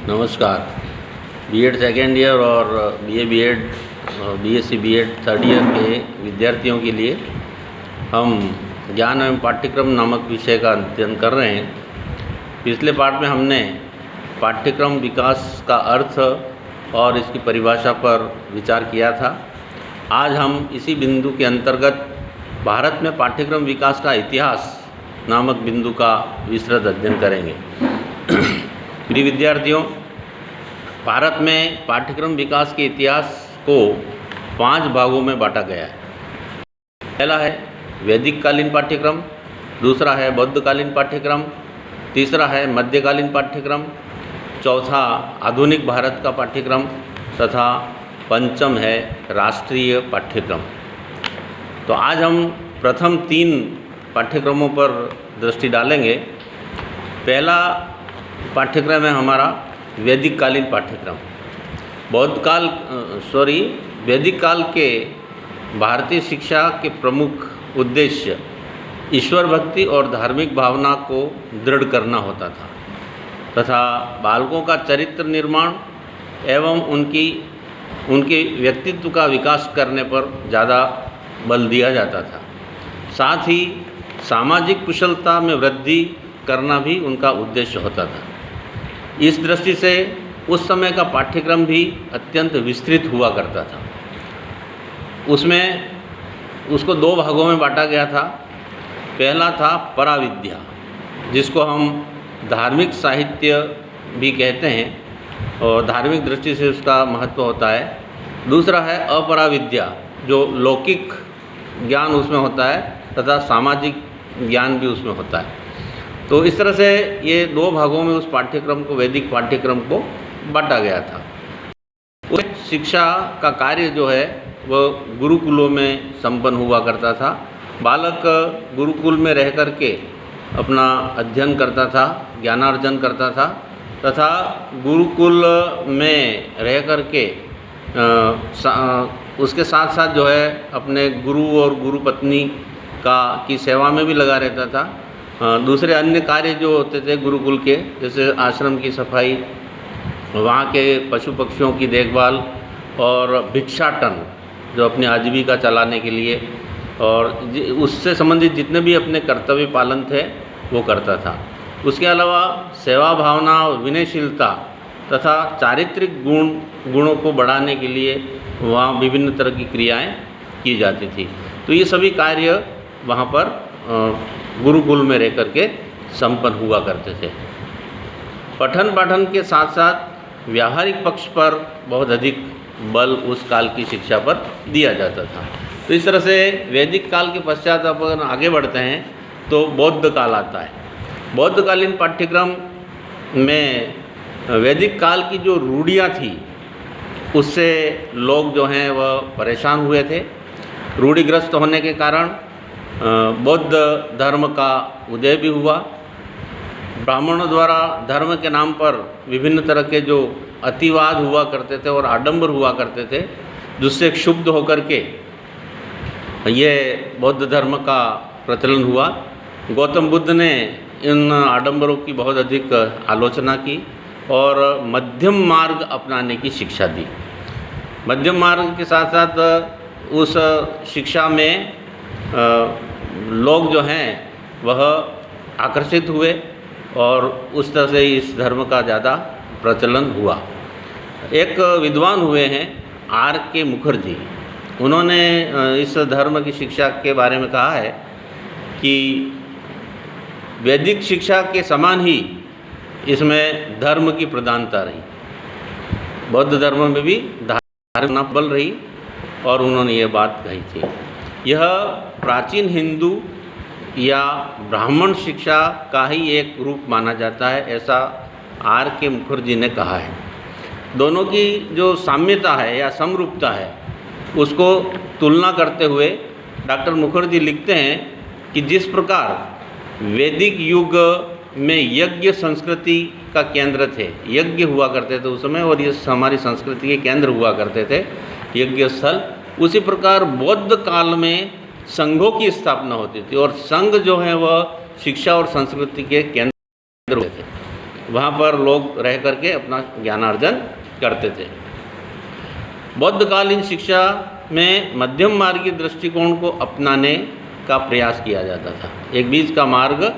नमस्कार। BEd second year और BA BEd BSc BEd third year के विद्यार्थियों के लिए हम ज्ञान एवं पाठ्यक्रम नामक विषय का अध्ययन कर रहे हैं। पिछले पाठ में हमने पाठ्यक्रम विकास का अर्थ और इसकी परिभाषा पर विचार किया था। आज हम इसी बिंदु के अंतर्गत भारत में पाठ्यक्रम विकास का इतिहास नामक बिंदु का विस्तृत अध्ययन करेंगे। प्रिय विद्यार्थियों, भारत में पाठ्यक्रम विकास के इतिहास को 5 भागों में बांटा गया है। पहला है वैदिक कालीन पाठ्यक्रम, दूसरा है बौद्धकालीन पाठ्यक्रम, तीसरा है मध्यकालीन पाठ्यक्रम, चौथा आधुनिक भारत का पाठ्यक्रम तथा पंचम है राष्ट्रीय पाठ्यक्रम। तो आज हम प्रथम 3 पाठ्यक्रमों पर दृष्टि डालेंगे। पहला पाठ्यक्रम है हमारा वैदिक कालीन पाठ्यक्रम। वैदिक काल के भारतीय शिक्षा के प्रमुख उद्देश्य ईश्वर भक्ति और धार्मिक भावना को दृढ़ करना होता था तथा बालकों का चरित्र निर्माण एवं उनके व्यक्तित्व का विकास करने पर ज़्यादा बल दिया जाता था। साथ ही सामाजिक कुशलता में वृद्धि करना भी उनका उद्देश्य होता था। इस दृष्टि से उस समय का पाठ्यक्रम भी अत्यंत विस्तृत हुआ करता था। उसको 2 भागों में बांटा गया था। पहला था पराविद्या, जिसको हम धार्मिक साहित्य भी कहते हैं और धार्मिक दृष्टि से उसका महत्व होता है। दूसरा है अपराविद्या, जो लौकिक ज्ञान उसमें होता है तथा सामाजिक ज्ञान भी उसमें होता है। तो इस तरह से ये 2 भागों में उस पाठ्यक्रम को, वैदिक पाठ्यक्रम को बांटा गया था। उस शिक्षा का कार्य जो है वह गुरुकुलों में संपन्न हुआ करता था। बालक गुरुकुल में रह कर के अपना अध्ययन करता था, ज्ञानार्जन करता था तथा गुरुकुल में रह कर के उसके साथ साथ जो है अपने गुरु और गुरु पत्नी की सेवा में भी लगा रहता था। दूसरे अन्य कार्य जो होते थे गुरुकुल के, जैसे आश्रम की सफाई, वहाँ के पशु पक्षियों की देखभाल और भिक्षाटन, जो अपनी आजीविका चलाने के लिए और उससे संबंधित जितने भी अपने कर्तव्य पालन थे वो करता था। उसके अलावा सेवा भावना और विनयशीलता तथा चारित्रिक गुणों को बढ़ाने के लिए वहाँ विभिन्न तरह की क्रियाएं की जाती थी। तो ये सभी कार्य वहाँ पर गुरुकुल में रह कर के संपन्न हुआ करते थे। पठन पाठन के साथ साथ व्यावहारिक पक्ष पर बहुत अधिक बल उस काल की शिक्षा पर दिया जाता था। तो इस तरह से वैदिक काल के पश्चात अपन आगे बढ़ते हैं तो बौद्ध काल आता है। बौद्धकालीन पाठ्यक्रम में वैदिक काल की जो रूढ़ियाँ थी उससे लोग जो हैं वह परेशान हुए थे। रूढ़िग्रस्त होने के कारण बौद्ध धर्म का उदय भी हुआ। ब्राह्मणों द्वारा धर्म के नाम पर विभिन्न तरह के जो अतिवाद हुआ करते थे और आडंबर हुआ करते थे, जिससे क्षुब्ध होकर के ये बौद्ध धर्म का प्रचलन हुआ। गौतम बुद्ध ने इन आडंबरों की बहुत अधिक आलोचना की और मध्यम मार्ग अपनाने की शिक्षा दी। मध्यम मार्ग के साथ साथ उस शिक्षा में लोग जो हैं वह आकर्षित हुए और उस तरह से इस धर्म का ज़्यादा प्रचलन हुआ। एक विद्वान हुए हैं R.K. मुखर्जी। उन्होंने इस धर्म की शिक्षा के बारे में कहा है कि वैदिक शिक्षा के समान ही इसमें धर्म की प्रधानता रही। बौद्ध धर्म में भी धार्मिक बल रही और उन्होंने ये बात कही थी। यह प्राचीन हिंदू या ब्राह्मण शिक्षा का ही एक रूप माना जाता है, ऐसा R.K. मुखर्जी ने कहा है। दोनों की जो साम्यता है या समरूपता है उसको तुलना करते हुए डॉक्टर मुखर्जी लिखते हैं कि जिस प्रकार वैदिक युग में यज्ञ संस्कृति का केंद्र थे, यज्ञ हुआ करते थे उस समय और ये हमारी संस्कृति के केंद्र हुआ करते थे यज्ञ स्थल, उसी प्रकार बौद्ध काल में संघों की स्थापना होती थी और संघ जो है वह शिक्षा और संस्कृति के केंद्र होते थे। वहाँ पर लोग रह करके अपना ज्ञानार्जन करते थे। बौद्धकालीन शिक्षा में मध्यम मार्गी दृष्टिकोण को अपनाने का प्रयास किया जाता था। एक बीच का मार्ग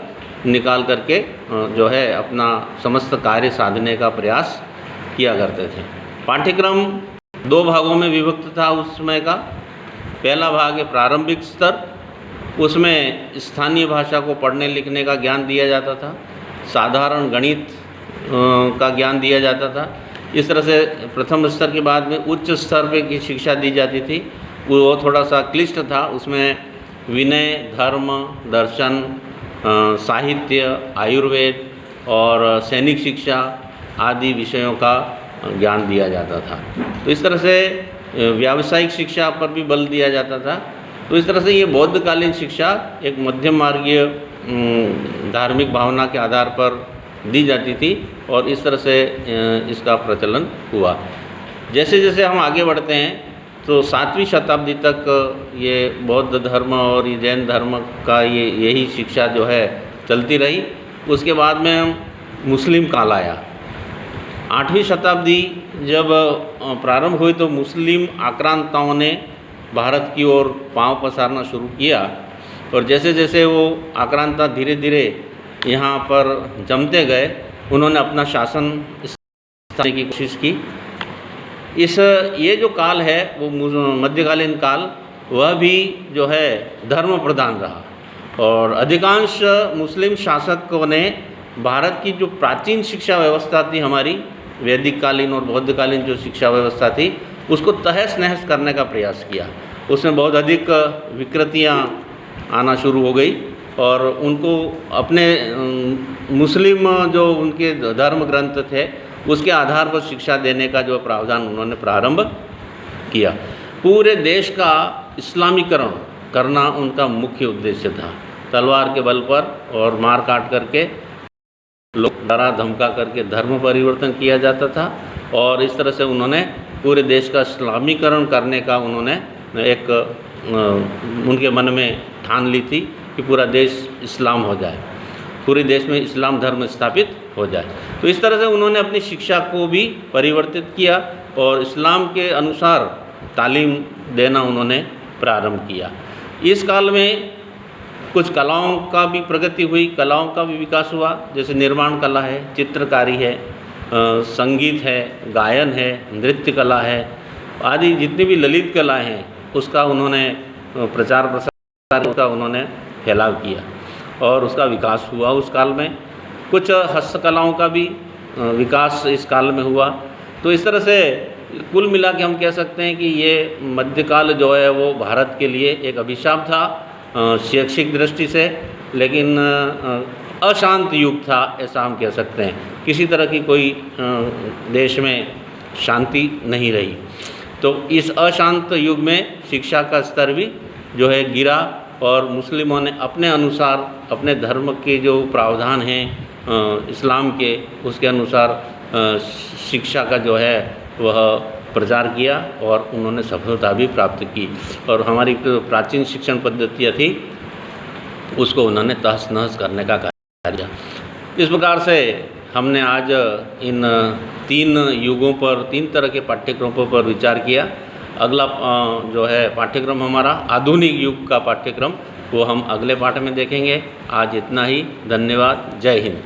निकाल करके जो है अपना समस्त कार्य साधने का प्रयास किया करते थे। पाठ्यक्रम 2 भागों में विभक्त था उस समय का। पहला भाग है प्रारंभिक स्तर, उसमें स्थानीय भाषा को पढ़ने लिखने का ज्ञान दिया जाता था, साधारण गणित का ज्ञान दिया जाता था। इस तरह से प्रथम स्तर के बाद में उच्च स्तर पे की शिक्षा दी जाती थी। वो थोड़ा सा क्लिष्ट था, उसमें विनय, धर्म, दर्शन, साहित्य, आयुर्वेद और सैनिक शिक्षा आदि विषयों का ज्ञान दिया जाता था। तो इस तरह से व्यावसायिक शिक्षा पर भी बल दिया जाता था। तो इस तरह से ये बौद्धकालीन शिक्षा एक मध्यम मार्गीय धार्मिक भावना के आधार पर दी जाती थी और इस तरह से इसका प्रचलन हुआ। जैसे जैसे हम आगे बढ़ते हैं तो 7वीं शताब्दी तक ये बौद्ध धर्म और ये जैन धर्म का यही शिक्षा जो है चलती रही। उसके बाद में मुस्लिम काल आया। 8वीं शताब्दी जब प्रारंभ हुई तो मुस्लिम आक्रांताओं ने भारत की ओर पांव पसारना शुरू किया और जैसे जैसे वो आक्रांता धीरे धीरे यहाँ पर जमते गए, उन्होंने अपना शासन स्थापने की कोशिश की। ये जो काल है वो मध्यकालीन काल, वह भी जो है धर्म प्रधान रहा और अधिकांश मुस्लिम शासकों ने भारत की जो प्राचीन शिक्षा व्यवस्था थी हमारी, वैदिक कालीन और बौद्धकालीन जो शिक्षा व्यवस्था थी, उसको तहस नहस करने का प्रयास किया। उसमें बहुत अधिक विकृतियाँ आना शुरू हो गई और उनको अपने मुस्लिम जो उनके धर्म ग्रंथ थे उसके आधार पर शिक्षा देने का जो प्रावधान उन्होंने प्रारंभ किया। पूरे देश का इस्लामीकरण करना उनका मुख्य उद्देश्य था। तलवार के बल पर और मार काट करके लोग डरा धमका करके धर्म परिवर्तन किया जाता था और इस तरह से उन्होंने पूरे देश का इस्लामीकरण करने का उन्होंने एक उनके मन में ठान ली थी कि पूरा देश इस्लाम हो जाए, पूरे देश में इस्लाम धर्म स्थापित हो जाए। तो इस तरह से उन्होंने अपनी शिक्षा को भी परिवर्तित किया और इस्लाम के अनुसार तालीम देना उन्होंने प्रारंभ किया। इस काल में कुछ कलाओं का भी प्रगति हुई, कलाओं का भी विकास हुआ, जैसे निर्माण कला है, चित्रकारी है, संगीत है, गायन है, नृत्य कला है आदि जितनी भी ललित कलाएँ हैं उसका उन्होंने प्रचार प्रसार का उन्होंने फैलाव किया और उसका विकास हुआ। उस काल में कुछ हस्तकलाओं का भी विकास इस काल में हुआ। तो इस तरह से कुल मिला के हम कह सकते हैं कि ये मध्यकाल जो है वो भारत के लिए एक अभिशाप था शैक्षिक दृष्टि से, लेकिन अशांत युग था ऐसा हम कह सकते हैं। किसी तरह की कोई देश में शांति नहीं रही। तो इस अशांत युग में शिक्षा का स्तर भी जो है गिरा और मुस्लिमों ने अपने अनुसार अपने धर्म के जो प्रावधान हैं इस्लाम के, उसके अनुसार शिक्षा का जो है वह प्रचार किया और उन्होंने सफलता भी प्राप्त की और हमारी प्राचीन शिक्षण पद्धतियाँ थी उसको उन्होंने तहस नहस करने का कार्य किया। इस प्रकार से हमने आज इन 3 युगों पर 3 तरह के पाठ्यक्रमों पर विचार किया। अगला जो है पाठ्यक्रम हमारा आधुनिक युग का पाठ्यक्रम, वो हम अगले पाठ में देखेंगे। आज इतना ही। धन्यवाद। जय हिंद।